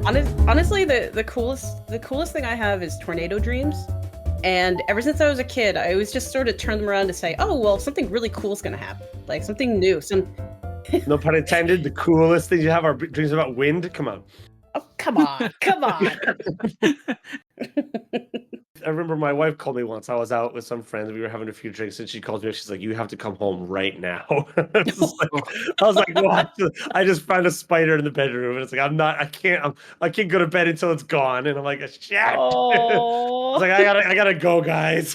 Honestly, the coolest thing I have is tornado dreams. And ever since I was a kid, I always just sort of turn them around to say, oh, well, something really cool is going to happen. Like something new. No pun intended. The coolest things you have are dreams about wind. Come on. Oh, come on. I remember my wife called me once. I was out with some friends. We were having a few drinks, and she calls me. She's like, "You have to come home right now." I was like, "What?" I just found a spider in the bedroom, and it's like, I can't go to bed until it's gone. And I'm like, "Shit!" Oh. I was like, "I gotta go, guys."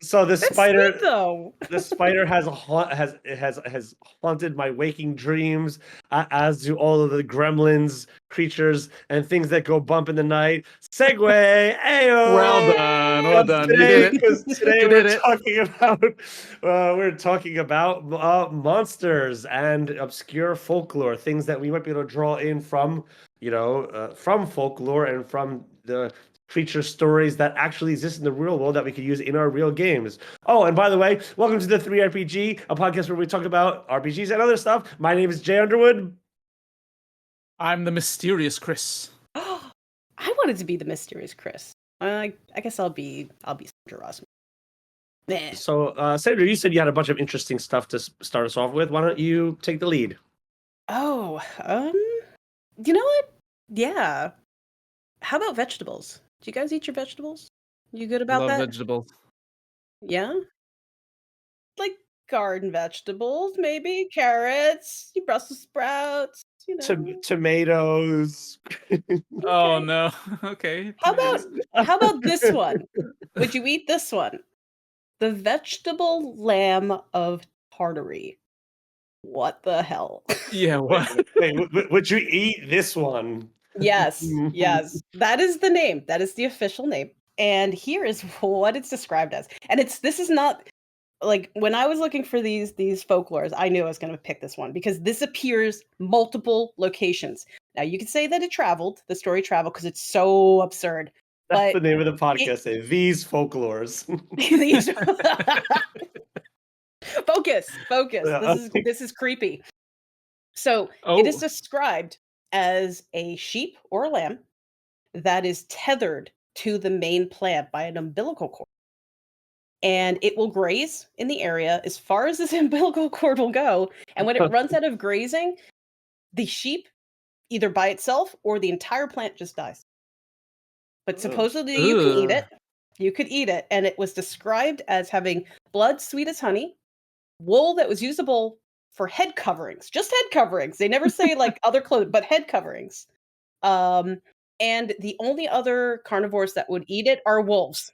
So the spider, sweet, though. the spider has haunted my waking dreams, as do all of the gremlins, creatures, and things that go bump in the night. Segue, ayo! Well done. Today we're talking about monsters and obscure folklore, things that we might be able to draw in from from folklore and from the creature stories that actually exist in the real world that we could use in our real games. Oh, and by the way, welcome to the 3RPG, a podcast where we talk about RPGs and other stuff. My name is Jay Underwood. I'm the mysterious Chris. I wanted to be the mysterious Chris. I guess I'll be Sandra Rosner. So, Sandra, you said you had a bunch of interesting stuff to start us off with. Why don't you take the lead? Oh, you know what? Yeah. How about vegetables? Do you guys eat your vegetables? You good about that? Love vegetables. Yeah? Like garden vegetables, maybe carrots, Brussels sprouts, Tomatoes. Oh no. Okay. How about this one? Would you eat this one? The vegetable lamb of Tartary. What the hell? Yeah, what? Wait, would you eat this one? Yes. That is the name. That is the official name. And here is what it's described as. And this is not like when I was looking for these folklores, I knew I was going to pick this one because this appears multiple locations. Now you could say that the story traveled because it's so absurd. That's the name of the podcast. These folklores. Focus. This is creepy. So it is described as a sheep or a lamb that is tethered to the main plant by an umbilical cord. And it will graze in the area as far as this umbilical cord will go. And when it runs out of grazing, the sheep, either by itself or the entire plant, just dies. But supposedly you can eat it. You could eat it. And it was described as having blood sweet as honey, wool that was usable for head coverings. Just head coverings. They never say like other clothing, but head coverings. And the only other carnivores that would eat it are wolves.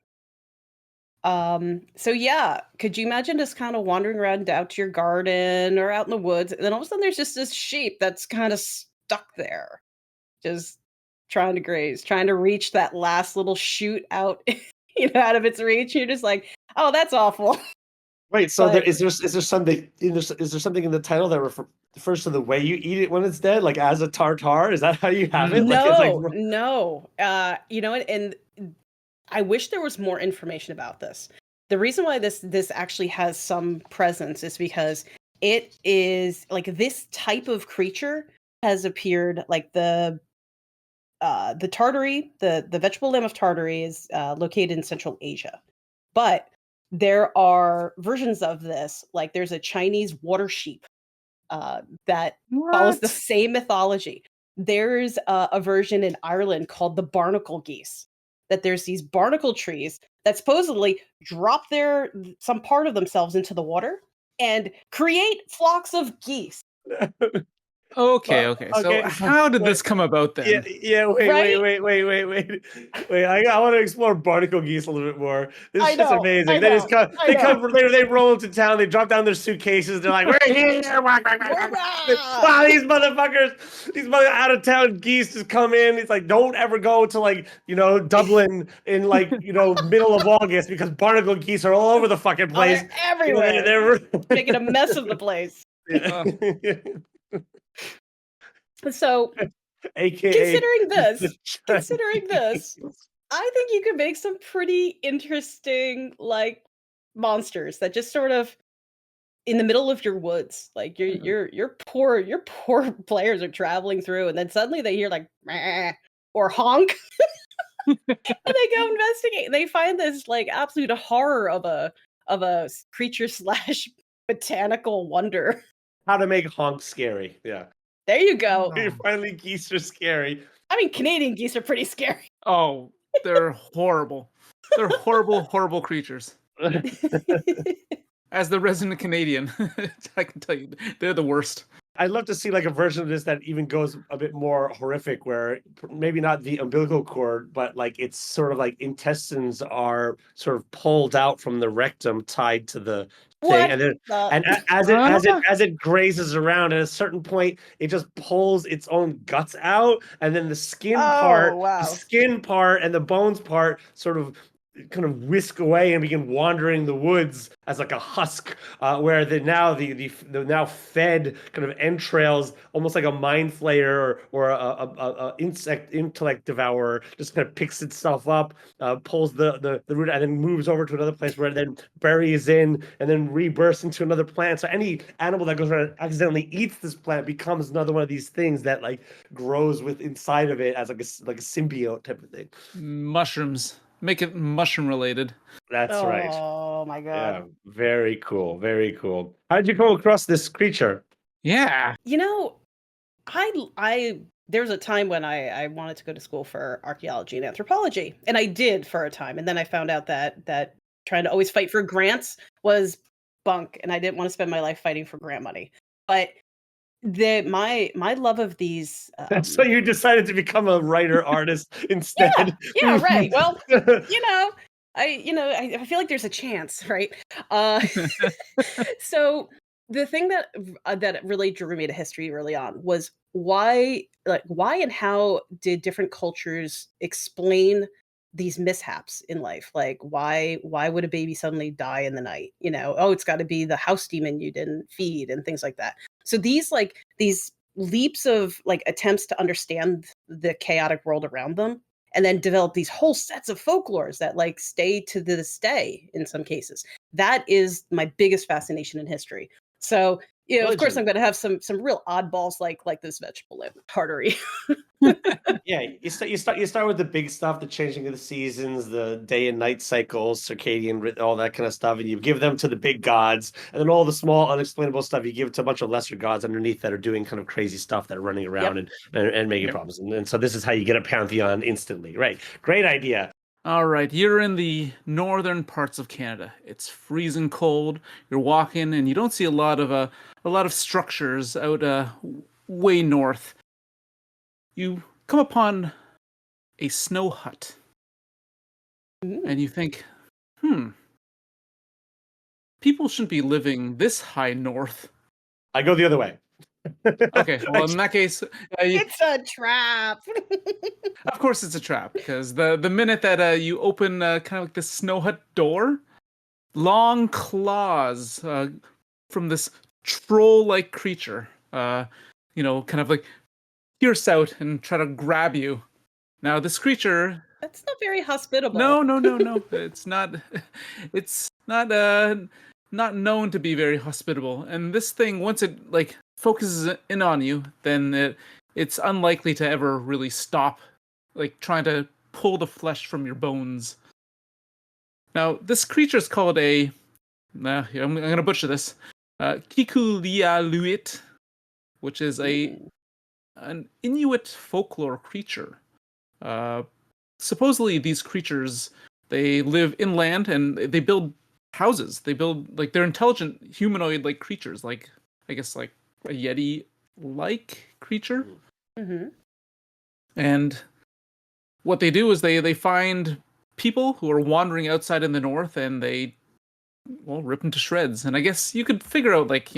So yeah, could you imagine just kind of wandering around out to your garden or out in the woods, and then all of a sudden there's just this sheep that's kind of stuck there, just trying to graze, trying to reach that last little shoot out, out of its reach. You're just like, oh, that's awful. Wait, so is there something in the title that refers to the way you eat it when it's dead, like as a tartare? Is that how you have it? No. And I wish there was more information about this. The reason why this actually has some presence is because it is like this type of creature has appeared, like the Tartary, the vegetable lamb of Tartary is located in Central Asia. But there are versions of this, like there's a Chinese water sheep that follows the same mythology. There's a version in Ireland called the Barnacle Geese. That there's these barnacle trees that supposedly drop some part of themselves into the water and create flocks of geese. Okay. So how did this come about then? Yeah. Wait. I want to explore barnacle geese a little bit more. This is just amazing. They roll into town. They drop down their suitcases. They're like, "We're here!" Wow, these out of town geese just come in. It's like, don't ever go to Dublin in middle of August because barnacle geese are all over the fucking place. They're everywhere. They're making a mess of the place. Yeah. So, AKA considering this, I think you could make some pretty interesting monsters that just sort of in the middle of your woods. Like your poor players are traveling through, and then suddenly they hear like "Meh," or honk. And they go investigate. They find this like absolute horror of a creature slash botanical wonder. How to make honk scary. Yeah. There you go. Finally, geese are scary. I mean, Canadian geese are pretty scary. Oh, they're horrible. They're horrible creatures. As the resident Canadian, I can tell you, they're the worst. I'd love to see like a version of this that even goes a bit more horrific, where maybe not the umbilical cord, but like it's sort of like intestines are sort of pulled out from the rectum, tied to the thing, and then as it grazes around, at a certain point, it just pulls its own guts out, and then the skin part and the bones part sort of kind of whisk away and begin wandering the woods as like a husk, where the now fed kind of entrails, almost like a mind flayer or a intellect devourer, just kind of picks itself up, pulls the root, and then moves over to another place where it then buries in and then rebirths into another plant. So any animal that goes around and accidentally eats this plant becomes another one of these things that like grows with inside of it as like a symbiote type of thing. Mushrooms. Make it mushroom related. That's right. Oh my god. Yeah, very cool. Very cool. How did you come across this creature? Yeah. You know, I there was a time when I wanted to go to school for archaeology and anthropology, and I did for a time, and then I found out that trying to always fight for grants was bunk, and I didn't want to spend my life fighting for grant money. But my love of these so you decided to become a writer artist instead. Yeah, right. Well, I feel like there's a chance, right? So the thing that really drew me to history early on was why and how did different cultures explain these mishaps in life? Like why would a baby suddenly die in the night? Oh, it's got to be the house demon you didn't feed and things like that. So these leaps of like attempts to understand the chaotic world around them, and then develop these whole sets of folklores that like stay to this day in some cases. That is my biggest fascination in history. So, of course, I'm going to have some real oddballs like this vegetable in Tartary. Yeah, you start with the big stuff, the changing of the seasons, the day and night cycles, circadian, all that kind of stuff, and you give them to the big gods, and then all the small unexplainable stuff you give to a bunch of lesser gods underneath that are doing kind of crazy stuff that are running around and making problems. And so this is how you get a pantheon instantly, right? Great idea. All right, you're in the northern parts of Canada. It's freezing cold. You're walking, and you don't see a lot of structures out way north. You come upon a snow hut, and you think, people shouldn't be living this high north. I go the other way. Okay, well, in that case... it's a trap! Of course it's a trap, because the minute that you open kind of like this snow hut door, long claws from this troll-like creature, kind of like pierce out and try to grab you. Now, this creature... That's not very hospitable. No. It's not known to be very hospitable. And this thing, once it like focuses in on you, then it's unlikely to ever really stop like trying to pull the flesh from your bones. Now, this creature is called I'm going to butcher this. Kukilialuit, which is an Inuit folklore creature. Supposedly these creatures, they live inland and they build houses. They build, like, they're intelligent humanoid-like creatures, like, I guess, like a Yeti-like creature. Mm-hmm. And what they do is they find people who are wandering outside in the north and they, rip them to shreds. And I guess you could figure out, like,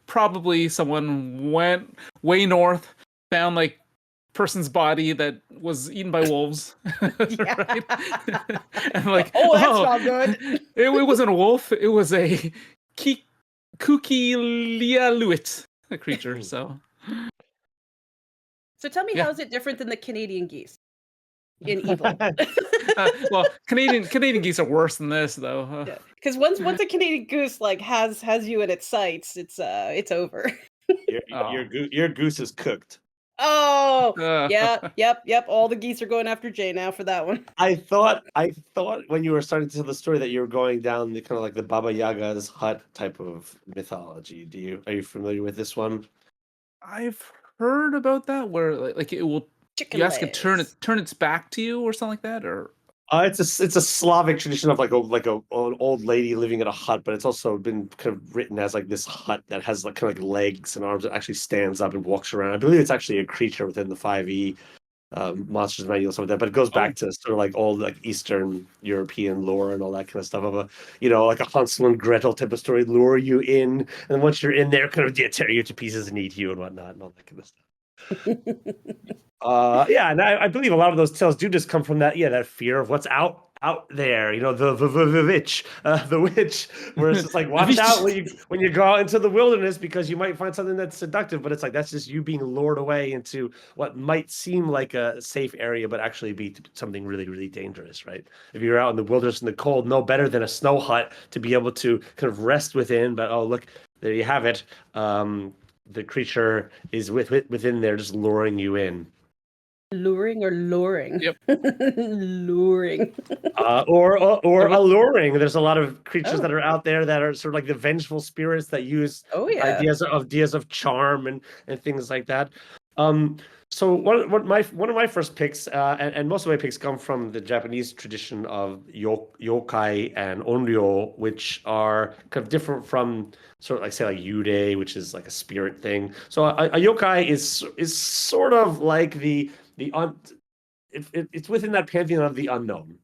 probably someone went way north, found, like, person's body that was eaten by wolves. Right? And like, that's not good. It wasn't a wolf. It was a Kukilialuit creature. So tell me, how is it different than the Canadian geese in evil? Well, Canadian geese are worse than this, though. Because once a Canadian goose like has you in its sights, it's over. Your goose is cooked. Oh, yeah, yep. All the geese are going after Jay now for that one. I thought when you were starting to tell the story that you were going down the kind of like the Baba Yaga's hut type of mythology. Are you familiar with this one? I've heard about that where like it will Chicken you ask it legs. turn its back to you or something like that, or It's a Slavic tradition of an old lady living in a hut, but it's also been kind of written as like this hut that has like kind of like legs and arms that actually stands up and walks around. I believe it's actually a creature within the 5e Monsters Manual, something like that, but it goes back to sort of like old like Eastern European lore and all that kind of stuff of like a Hansel and Gretel type of story, lure you in, and once you're in there, kind of tear you to pieces and eat you and whatnot and all that kind of stuff. And I believe a lot of those tales do just come from that fear of what's out there, the witch, where it's just like watch out when you go out into the wilderness because you might find something that's seductive, but it's like that's just you being lured away into what might seem like a safe area but actually be something really, really dangerous, right? If you're out in the wilderness in the cold, no better than a snow hut to be able to kind of rest within, but oh look, there you have it. The creature is within there just luring you in. Luring or luring? Yep. Luring. Or alluring. There's a lot of creatures that are out there that are sort of like the vengeful spirits that use ideas of charm and things like that. So one of my first picks, and most of my picks come from the Japanese tradition of yokai and onryo, which are kind of different from sort of like say like yude, which is like a spirit thing. So a yokai is sort of like it's within that pantheon of the unknown,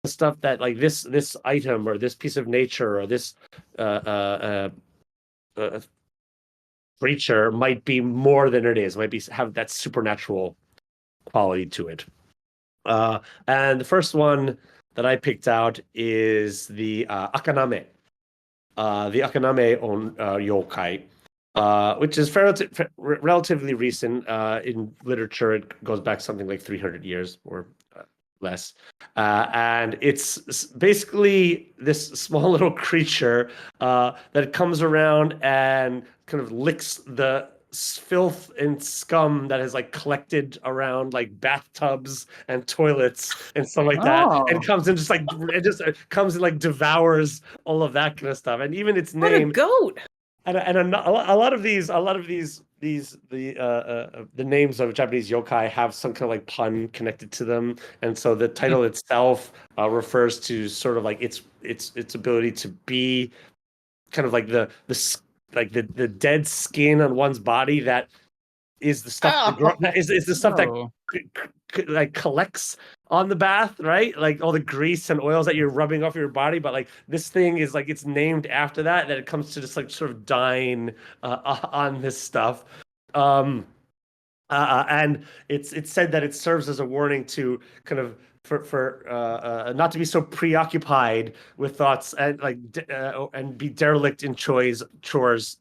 the stuff that like this item or this piece of nature or this creature might be more than it is, have that supernatural quality to it. And the first one that I picked out is the Akaname. The Akaname on yokai. Which is relatively recent in literature. It goes back something like 300 years or less. And it's basically this small little creature that comes around and kind of licks the filth and scum that is like collected around like bathtubs and toilets and stuff like that, and comes and just comes and like devours all of that kind of stuff. And even its name, what a goat. And a lot of the names of Japanese yokai have some kind of like pun connected to them, and so the title itself refers to sort of like its ability to be kind of like the dead skin on one's body that is the stuff is the stuff that like collects on the bath, right? Like all the grease and oils that you're rubbing off your body, but like this thing is like it's named after that it comes to just like sort of dying on this stuff. And it's said that it serves as a warning to kind of for not to be so preoccupied with thoughts and and be derelict in chores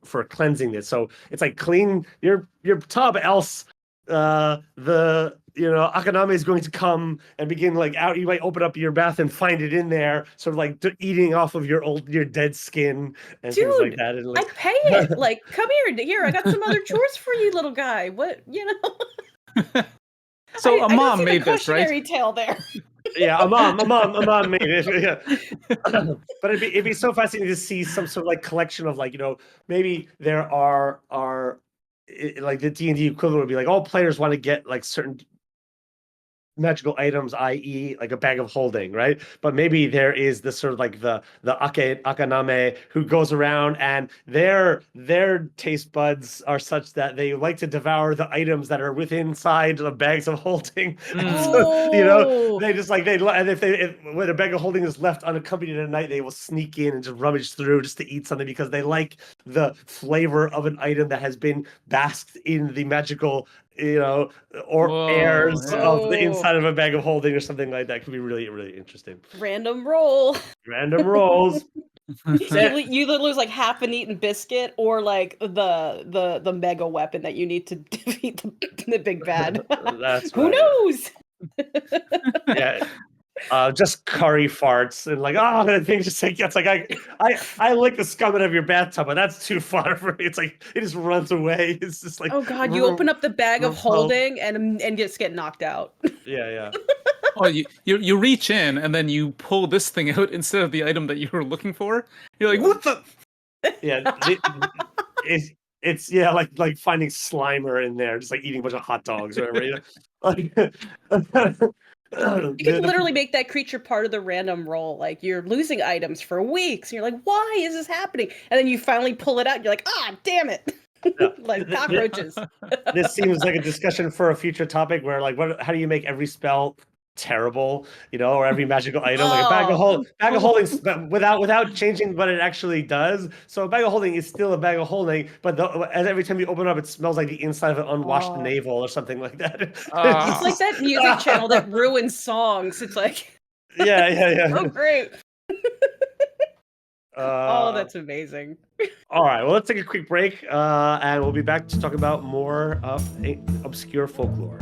for cleansing this. So it's like clean your tub, else Akaname is going to come and begin you might open up your bath and find it in there, sort of like eating off of your dead skin and things like that. And I'd pay it. Like, come here, I got some other chores for you, little guy. What, So a mom made this, right? Cautionary tale there. Yeah, a mom made it. Yeah. But it'd be so fascinating to see some sort of like collection of maybe there are like the D&D equivalent would be like all players want to get like certain magical items, i.e. like a bag of holding, right? But maybe there is this sort of like the Akaname who goes around and their taste buds are such that they like to devour the items that are within inside the bags of holding. And so, they just when a bag of holding is left unaccompanied at night, they will sneak in and just rummage through just to eat something because they like the flavor of an item that has been basked in the magical airs of the inside of a bag of holding or something like that. Could be really, really interesting. Random rolls. You lose like half an eaten biscuit or like the mega weapon that you need to defeat the big bad. That's Who knows? Yeah. Just curry farts and like, the thing just like, it's like I like the scum out of your bathtub, but that's too far for me. It's like it just runs away. It's just like, oh god, you open up the bag of holding and just get knocked out. Yeah. Oh, you reach in and then you pull this thing out instead of the item that you were looking for. You're like, what the? Yeah, it's like finding Slimer in there, just like eating a bunch of hot dogs or whatever. You can literally make that creature part of the random roll. Like you're losing items for weeks, and you're like, "Why is this happening?" And then you finally pull it out. And you're like, damn it!" Yeah. Like cockroaches. This seems like a discussion for a future topic where, like, how do you make every spell terrible, or every magical item, like a bag of holding, without changing what it actually does. So a bag of holding is still a bag of holding, but every time you open it up, it smells like the inside of an unwashed navel or something like that. It's like that music channel that ruins songs. It's like, yeah. Oh, great. That's amazing. All right, well, let's take a quick break, and we'll be back to talk about more obscure folklore.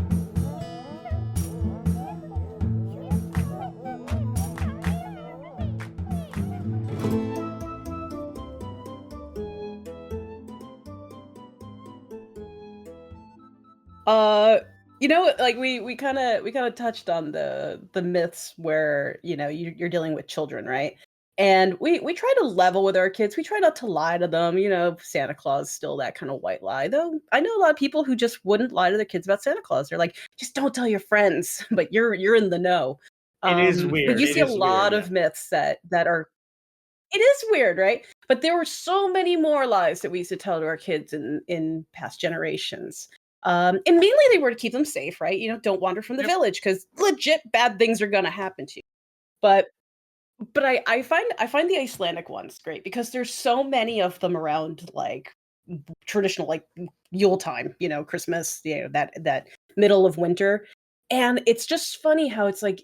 Like we kind of touched on the myths where you're dealing with children, right? And we try to level with our kids. We try not to lie to them. Santa Claus is still that kind of white lie, though. I know a lot of people who just wouldn't lie to their kids about Santa Claus. They're like, just don't tell your friends, but you're in the know. It is weird. But you see a lot of myths that are. It is weird, right? But there were so many more lies that we used to tell to our kids in past generations. And mainly they were to keep them safe, right? Don't wander from the village because legit bad things are gonna happen to you. But I find the Icelandic ones great because there's so many of them around like traditional like Yule time, Christmas, that middle of winter. And it's just funny how it's like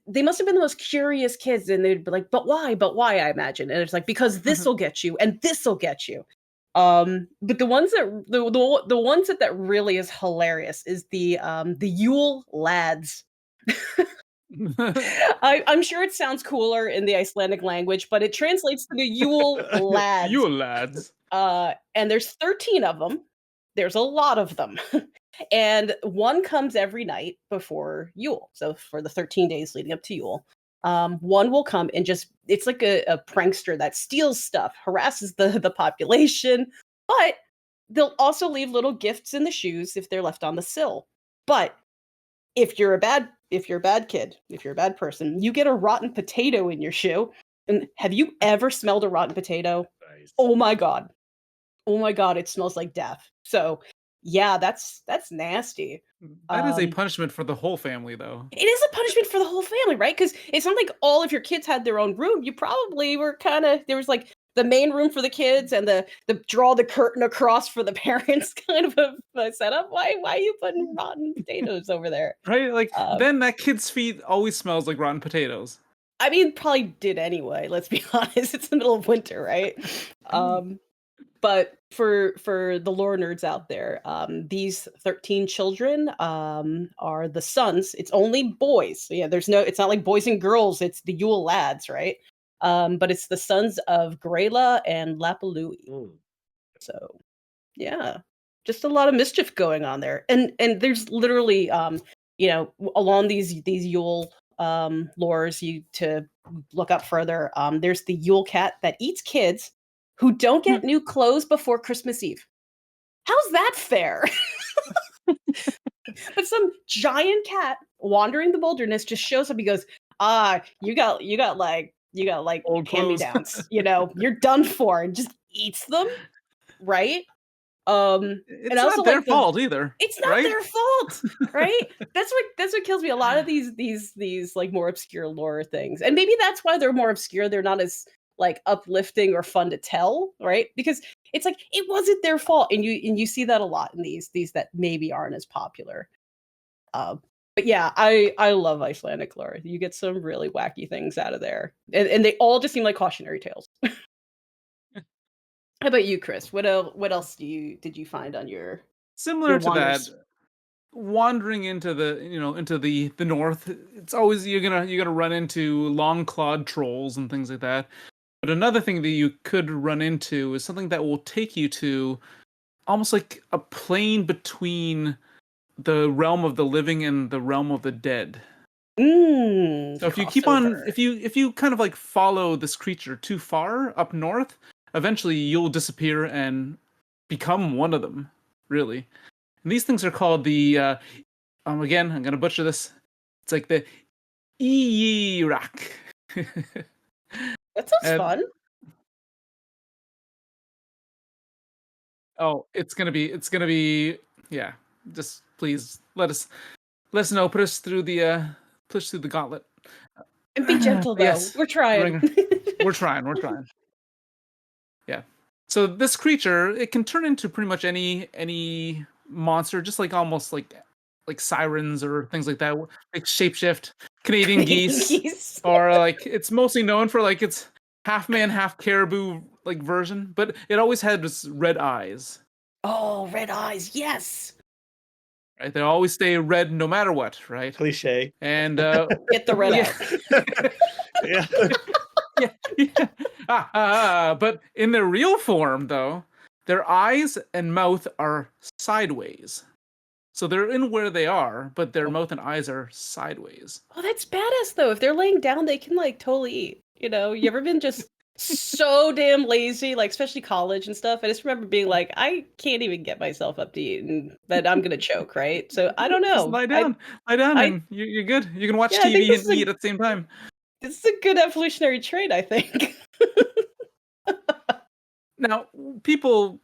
they must have been the most curious kids, and they'd be like, but why, I imagine. And it's like, because this will get you and this will get you. But the ones that really is hilarious is the Yule Lads. I'm sure it sounds cooler in the Icelandic language, but it translates to the Yule Lads. Yule Lads. And there's 13 of them. There's a lot of them. And one comes every night before Yule. So for the 13 days leading up to Yule, one will come and it's like a prankster that steals stuff, harasses the population, but they'll also leave little gifts in the shoes if they're left on the sill. But if you're a bad kid, if you're a bad person, you get a rotten potato in your shoe. And have you ever smelled a rotten potato? Nice. Oh my god, it smells like death. So yeah, that's nasty. That is a punishment for the whole family, though. It is a punishment for the whole family, right? Because it's not like all of your kids had their own room. You probably were there was like the main room for the kids and the draw the curtain across for the parents kind of a setup. Why are you putting rotten potatoes over there? Right? Like then that kid's feet always smells like rotten potatoes. I mean, probably did anyway. Let's be honest. It's the middle of winter, right? But for the lore nerds out there, these 13 children are the sons. It's only boys. So yeah, it's not like boys and girls. It's the Yule Lads, right? But it's the sons of Grela and Lapalui. So yeah, just a lot of mischief going on there. And there's literally along these Yule lores to look up further. There's the Yule cat that eats kids who don't get new clothes before Christmas Eve. How's that fair? But some giant cat wandering the wilderness just shows up. He goes, you got like old hand-me-downs. You're done for, and just eats them, right? It's not their fault either. It's not their fault, right? That's what kills me. A lot of these like more obscure lore things, and maybe that's why they're more obscure. They're not as like uplifting or fun to tell, right? Because it's like it wasn't their fault, and you see that a lot in these that maybe aren't as popular. But yeah, I love Icelandic lore. You get some really wacky things out of there, and they all just seem like cautionary tales. How about you, Chris? What else did you find on your similar to wonders? that? wandering into the north, it's always you're gonna run into long-clawed trolls and things like that. But another thing that you could run into is something that will take you to almost like a plane between the realm of the living and the realm of the dead. So if you keep on, if you kind of like follow this creature too far up north, eventually you'll disappear and become one of them. Really, and these things are called the. Again, I'm gonna butcher this. It's like the Ijiraq. That sounds fun. Oh, it's gonna be. Yeah, just please let us know. Push through the gauntlet. And be gentle, though. Yes, we're trying. We're trying. Yeah. So this creature, it can turn into pretty much any monster, just like almost like sirens or things like that, like shapeshift, Canadian geese, or like it's mostly known for like its half man, half caribou like version, but it always had this red eyes. Oh, red eyes, yes. Right, they always stay red no matter what, right? Cliche. And get the red eyes. yeah. But in their real form, though, their eyes and mouth are sideways. So they're in where they are, but their mouth and eyes are sideways. Oh, that's badass, though. If they're laying down, they can, like, totally eat. You know, you ever been just so damn lazy, like, especially college and stuff? I just remember being like, I can't even get myself up to eat, and that I'm going to choke, right? So, I don't know. Just lie down, and you're good. You can watch TV and eat at the same time. This is a good evolutionary trait, I think. Now, people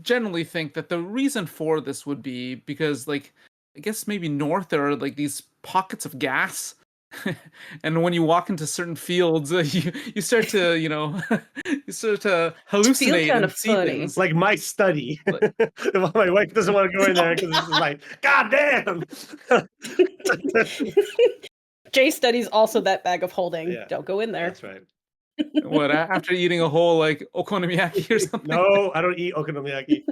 generally think that the reason for this would be because, like, I guess maybe north there are like these pockets of gas, and when you walk into certain fields, you start to you start to hallucinate and see things. Like my study. My wife doesn't want to go in there because this is like, God damn. Jay studies also that bag of holding. Yeah, don't go in there. That's right. What, after eating a whole like okonomiyaki or something? No, I don't eat okonomiyaki.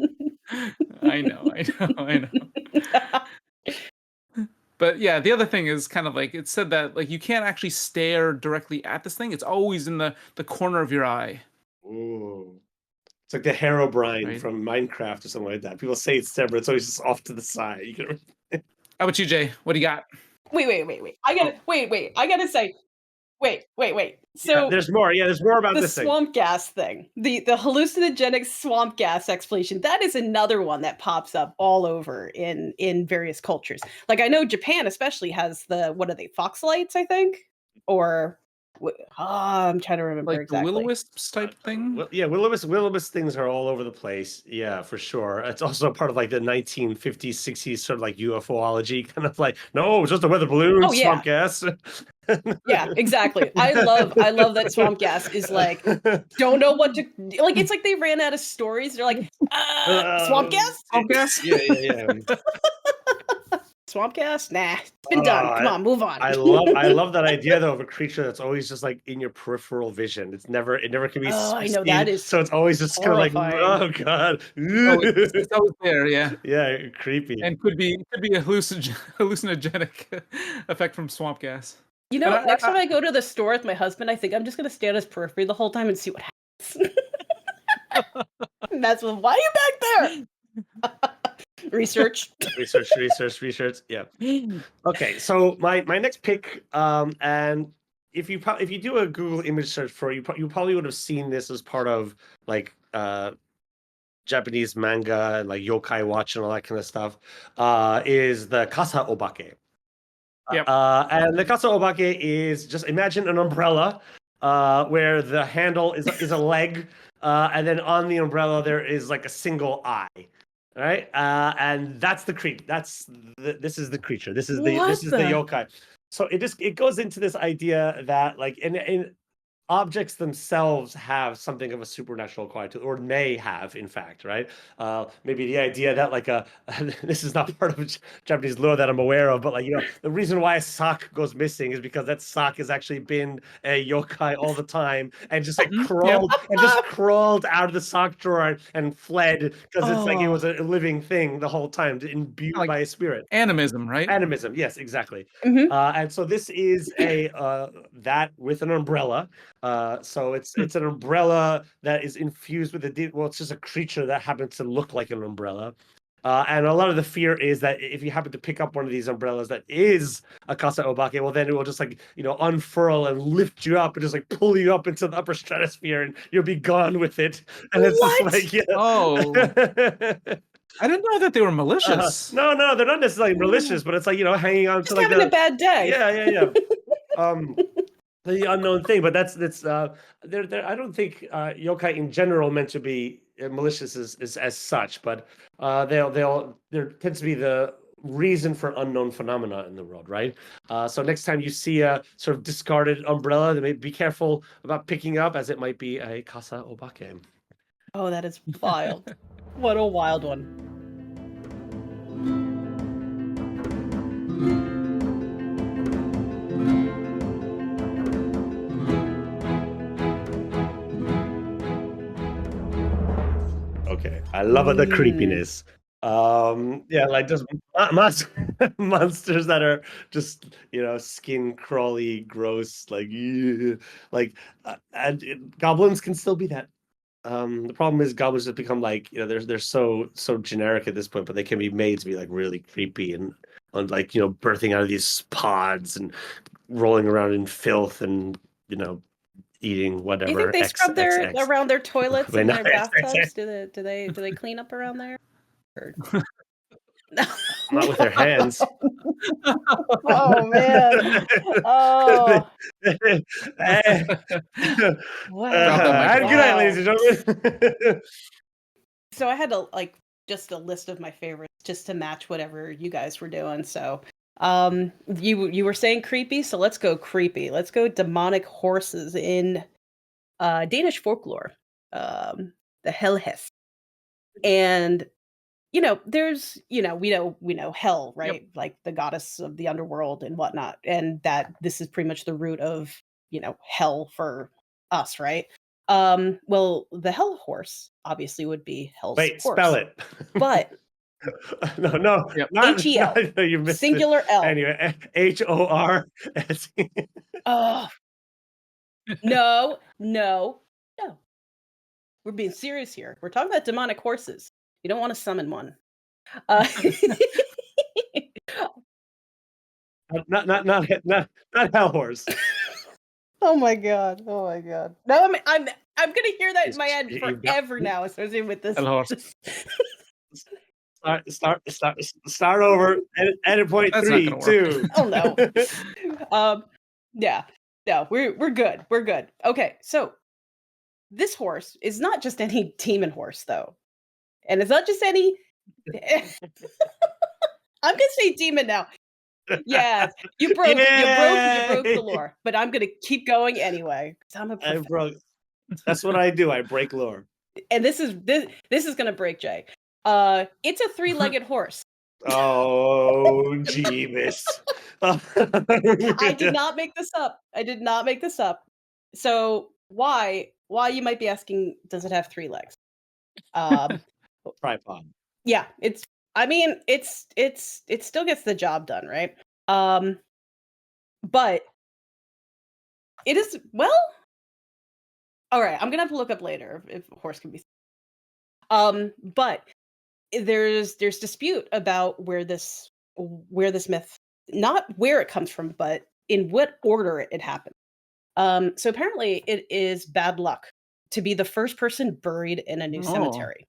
I know. But yeah, the other thing is kind of like it said that like you can't actually stare directly at this thing. It's always in the corner of your eye. Ooh. It's like the Herobrine from Minecraft or something like that. People say it's there, but it's always just off to the side. How about you, Jay? What do you got? Wait. I gotta say. Wait. So yeah, there's more. Yeah, there's more about this thing. The swamp gas thing. The hallucinogenic swamp gas explanation. That is another one that pops up all over in various cultures. Like I know Japan especially has the, what are they, fox lights, I think? Or I'm trying to remember like exactly. The will-o-wisps type thing? Will-o-wisp things are all over the place. Yeah, for sure. It's also part of like the 1950s, 60s sort of like UFOlogy, kind of like, no, it's just a weather balloon, swamp gas. Yeah, exactly. I love that swamp gas is like, don't know what to, like, it's like they ran out of stories. They're like, swamp gas? Swamp gas? Yeah. Swamp gas? Nah, it's been done. Come on, move on. I love that idea though of a creature that's always just like in your peripheral vision. It never can be. Oh, I know that is. So it's always just kind of like, oh god, it's always there. Yeah, yeah, creepy. And could be a hallucinogenic effect from swamp gas. You know, next time I go to the store with my husband, I think I'm just gonna stay on his periphery the whole time and see what happens. That's why are you back there? Research. Yeah. Okay, so my next pick, and if you do a Google image search for it, you probably would have seen this as part of like Japanese manga and like yokai watch and all that kind of stuff. Is the Kasa-obake. Yep. And the Kasa-obake is just imagine an umbrella where the handle is a leg, and then on the umbrella there is like a single eye. All right, and that's the creature. This is the creature. This is the yokai. So it goes into this idea that like in objects themselves have something of a supernatural quality, or may have, in fact, right? Maybe the idea that like this is not part of Japanese lore that I'm aware of, but like, the reason why a sock goes missing is because that sock has actually been a yokai all the time and just like crawled out of the sock drawer and fled because it's like it was a living thing the whole time, imbued by a spirit. Animism, right? Animism, yes, exactly. And so this is a that with an umbrella. So it's an umbrella that is infused with it's just a creature that happens to look like an umbrella. And a lot of the fear is that if you happen to pick up one of these umbrellas that is a Kasa-obake, well, then it will just like, unfurl and lift you up and just like pull you up into the upper stratosphere and you'll be gone with it. And it's just like, oh. I didn't know that they were malicious. No, they're not necessarily malicious, but it's like, hanging on just to like having a bad day. Yeah. The unknown thing, but that's there. I don't think yokai in general meant to be malicious as such, but there tends to be the reason for unknown phenomena in the world, right? So next time you see a sort of discarded umbrella, then be careful about picking up, as it might be a Kasa-obake. Oh, that is wild. What a wild one. Okay, I love the creepiness. Like just monsters that are just skin crawly, gross, and goblins can still be that. The problem is goblins have become like they're so generic at this point, but they can be made to be like really creepy and like birthing out of these pods and rolling around in filth and eating whatever. Do you think they scrub around their toilets and their bathtubs? Do they clean up around there? Or... Not with their hands. Oh man! Oh. Good night, ladies and gentlemen. So I had just a list of my favorites just to match whatever you guys were doing. So you were saying creepy, so let's go creepy. Let's go demonic horses in Danish folklore, the Helhest. And there's we know Hel, right? Yep. Like the goddess of the underworld and whatnot, and that this is pretty much the root of hell for us, right? Well, the Hell horse obviously would be Hell's horse. Spell it. But no, yep. H-E-L, you missed singular it. L. Anyway, H-O-R-S. Oh, no. We're being serious here. We're talking about demonic horses. You don't want to summon one. Not Hell horse. Oh my god! No, I'm gonna hear that in my head forever now, associated with this. Start over. Edit point 3, 2. Oh no. No, we're good. We're good. Okay, so this horse is not just any demon horse, though, and it's not just any. I'm gonna say demon now. Yeah, you broke the lore, but I'm gonna keep going anyway. I'm a broke. That's what I do. I break lore. And this is gonna break Jay. It's a 3-legged horse. Oh, Jeebus. I did not make this up. So why you might be asking, does it have 3 legs? Tripod. Yeah, it still gets the job done, right? But it is, well, all right, I'm gonna have to look up later if a horse can be. But there's dispute about where this myth, not where it comes from, but in what order it happened. So apparently it is bad luck to be the first person buried in a new cemetery.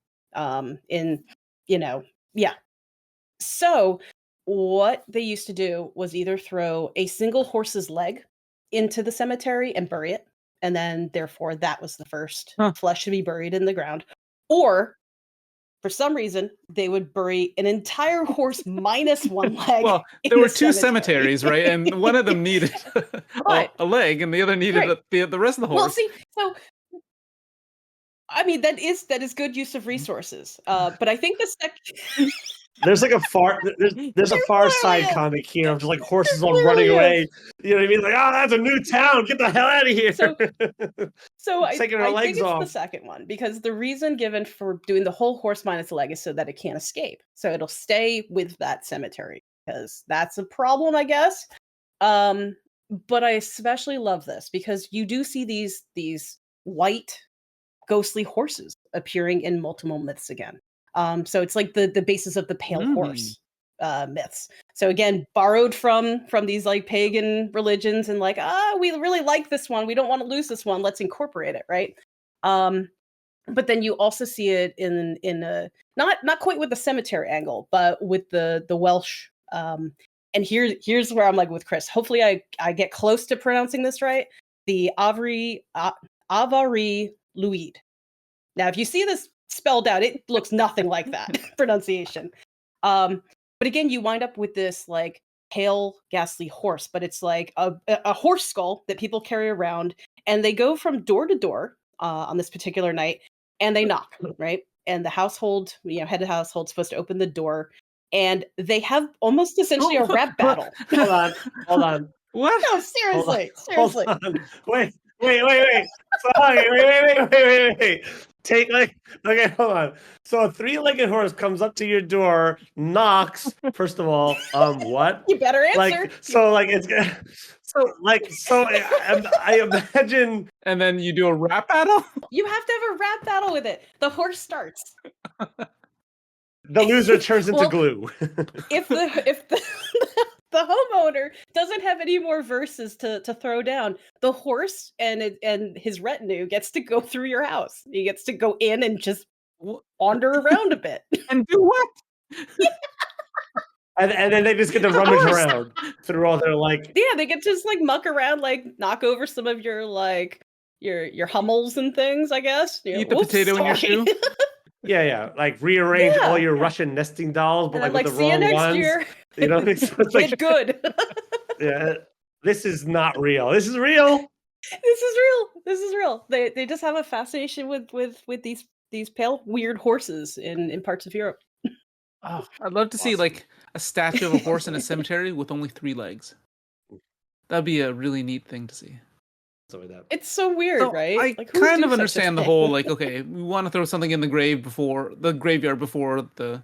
So what they used to do was either throw a single horse's leg into the cemetery and bury it, and then therefore that was the first flesh to be buried in the ground, or for some reason, they would bury an entire horse minus one leg. Well, there were two cemeteries, right? And one of them needed a leg, and the other needed the rest of the horse. Well, see, so I mean that is good use of resources. But I think the second. There's like a there's a Far Side comic here of just like horses all running away. You know what I mean? Like, oh, that's a new town. Get the hell out of here. So I think it's the second one, because the reason given for doing the whole horse minus a leg is so that it can't escape. So it'll stay with that cemetery, because that's a problem, I guess. But I especially love this because you do see these white ghostly horses appearing in multiple myths again. So it's like the basis of the pale horse myths. So again, borrowed from these like pagan religions, and like, we really like this one. We don't want to lose this one. Let's incorporate it, right? But then you also see it in a not quite with the cemetery angle, but with the Welsh. And here's where I'm like with Chris. Hopefully I get close to pronouncing this right. The Avari Lwyd. Now, if you see this spelled out, it looks nothing like that pronunciation. But again, you wind up with this like pale, ghastly horse, but it's like a horse skull that people carry around, and they go from door to door on this particular night, and they knock, right? And the household, head of household, supposed to open the door, and they have almost essentially a rap battle. Hold on. What? No, seriously. Hold on. Wait. Sorry, wait. Okay, hold on. So a three-legged horse comes up to your door, knocks. First of all, what? You better answer. I imagine. And then you do a rap battle? You have to have a rap battle with it. The horse starts. The loser turns into glue. If the homeowner doesn't have any more verses to throw down, the horse and his retinue gets to go through your house. He gets to go in and just wander around a bit. And do what? And then they just get to rummage around through all their like. Yeah, they get to just like muck around, like knock over some of your like your hummels and things, I guess. Eat the potato in your shoe. Yeah, like rearrange all your Russian nesting dolls, but like with the wrong ones. Year. You know, so it's like get good. Yeah, this is not real. This is real. This is real. They just have a fascination with these pale weird horses in parts of Europe. Oh, I'd love to see like a statue of a horse in a cemetery with only 3 legs. That'd be a really neat thing to see. Like that. It's so weird, right? I kind of understand the whole like, okay, we want to throw something in the graveyard before the.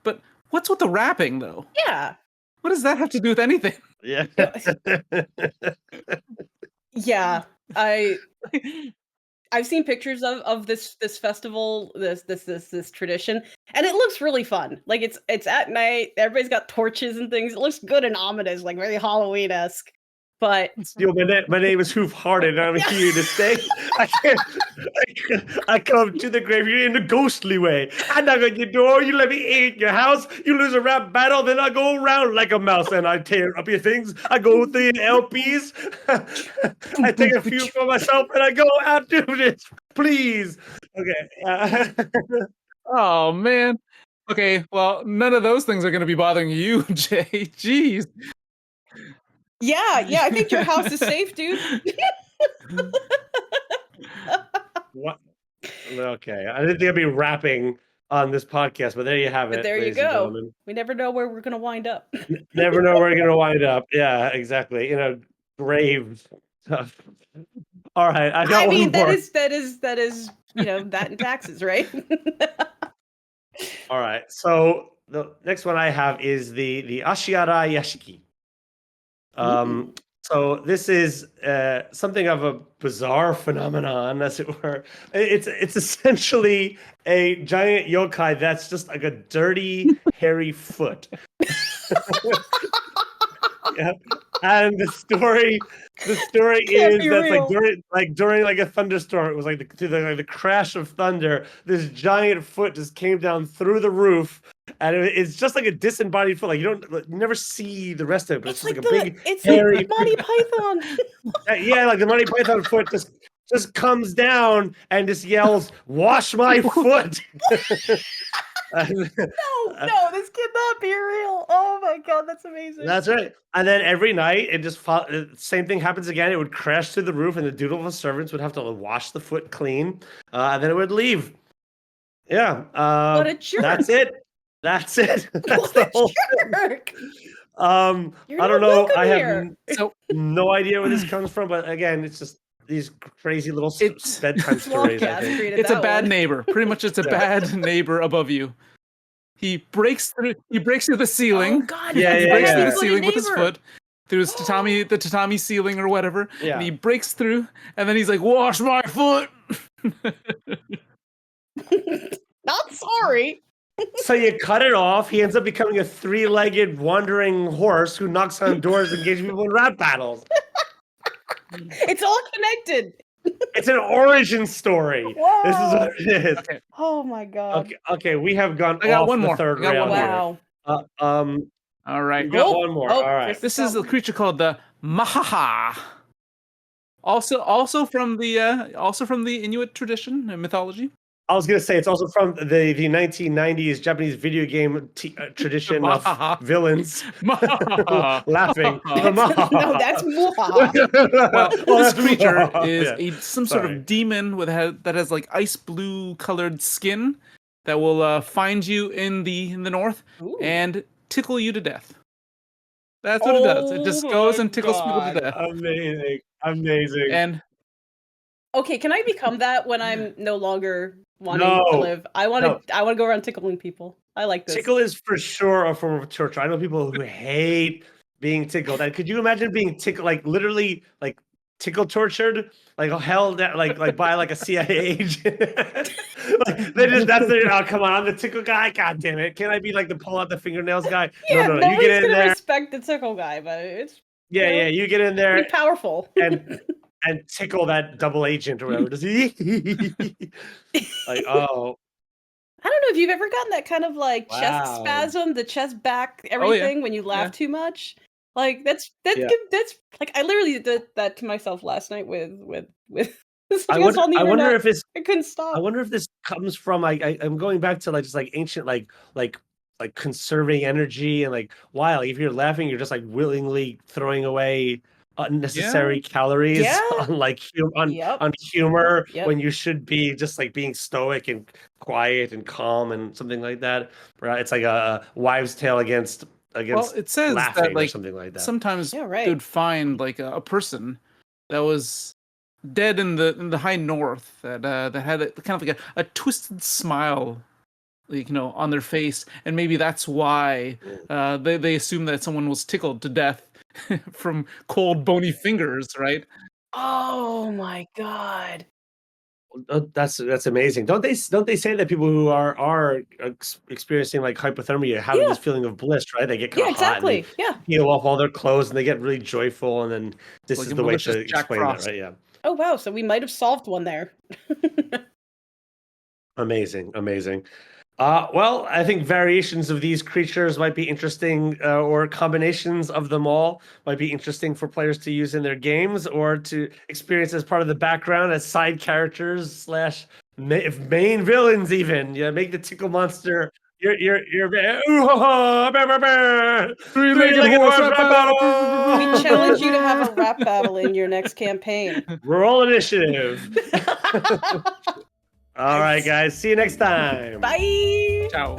But what's with the wrapping though? Yeah. What does that have to do with anything? Yeah. Yeah. I've seen pictures of this festival, this tradition, and it looks really fun. Like it's at night, everybody's got torches and things. It looks good and ominous, like very Halloween-esque. But my name is Hoof Hearted, and I'm here to stay. I come to the graveyard in a ghostly way. I knock on your door, you let me in your house, you lose a rap battle, then I go around like a mouse and I tear up your things. I go through your LPs. I take a few for myself and I go out do this. Please. Okay. Oh man. Okay, well, none of those things are going to be bothering you, Jay. Jeez. Yeah, I think your house is safe, dude. What? Okay, I didn't think I'd be rapping on this podcast, but there you have it. But there you go. We never know where we're going to wind up. Never know where we're going to wind up. Yeah, exactly. Grave stuff. All right, I mean, that is that is that and taxes, right? All right, so the next one I have is the Ashiarai yashiki. So this is something of a bizarre phenomenon, as it were. It's essentially a giant yokai that's just like a dirty, hairy foot. Yeah. And the story is that during a thunderstorm, it was like the crash of thunder. This giant foot just came down through the roof, and it's just like a disembodied foot. Like you never see the rest of it, but it's like a big, hairy. Like Monty Python. Yeah, like the Monty Python foot just comes down and just yells, "Wash my foot!" No, this cannot be real. Oh my god, that's amazing. That's right. And then every night, it just same thing happens again. It would crash through the roof, and the dutiful servants would have to wash the foot clean, and then it would leave. Yeah. What a jerk. That's it. That's it. That's what the whole jerk. Thing. I don't know. I have no idea where this comes from, but again, it's just these crazy little bedtime stories. It's a bad neighbor. Pretty much, it's a bad neighbor above you. He breaks through the ceiling. Oh god! He breaks through the ceiling with his foot, through his the tatami ceiling or whatever. Yeah. And he breaks through, and then he's like, "Wash my foot." Not sorry. So you cut it off. He ends up becoming a three-legged wandering horse who knocks on doors and engages people in rap battles. It's all connected. It's an origin story. Whoa. This is what it is. Okay. Oh my god. Okay, we have gone I got off one the more. third round. Wow. All right. We got one more. All right. This is a creature called the Mahaha. Also from the Inuit tradition and mythology. I was gonna say it's also from the 1990s Japanese video game tradition of villains laughing. No, that's Mahaha. Well, this creature is some sort of demon that has like ice blue colored skin that will find you in the north and tickle you to death. That's what it does. It just goes and tickles people to death. Amazing. And okay, can I become that when I'm no longer wanting to live? I want to go around tickling people. I like this. Tickle is for sure a form of torture. I know people who hate being tickled. And could you imagine being tickled, like literally, like tickle tortured, like held, like by like a CIA agent? Come on, I'm the tickle guy. God damn it! Can I be like the pull out the fingernails guy? Yeah, no. You get in there. Respect the tickle guy, but it's you get in there. Pretty powerful and tickle that double agent or whatever. Does he? Like, oh. I don't know if you've ever gotten that kind of like chest spasm, the chest back, everything when you laugh too much. Like that's like I literally did that to myself last night with I wonder if it's I couldn't stop. I wonder if this comes from I'm going back to like just like ancient like conserving energy and like why like if you're laughing you're just like willingly throwing away unnecessary calories on like on humor when you should be just like being stoic and quiet and calm and something like that. Right? It's like a wives' tale against it says laughing that, like, or something like that. Sometimes they would find like a person that was dead in the high north that had kind of like a twisted smile, like, you know, on their face, and maybe that's why they assume that someone was tickled to death from cold bony fingers, right? Oh my god. That's amazing. Don't they say that people who are experiencing like hypothermia have this feeling of bliss, right? They get kind of hot and peel off all their clothes and they get really joyful, and then this is the way to explain that, right? Yeah. Oh wow, so we might have solved one there. Amazing. Well, I think variations of these creatures might be interesting, or combinations of them all might be interesting for players to use in their games or to experience as part of the background as side characters / main villains. Even make the tickle monster. You're three-legged horse rap battle. We challenge you to have a rap battle in your next campaign. Roll initiative. All right, guys. See you next time. Bye. Ciao.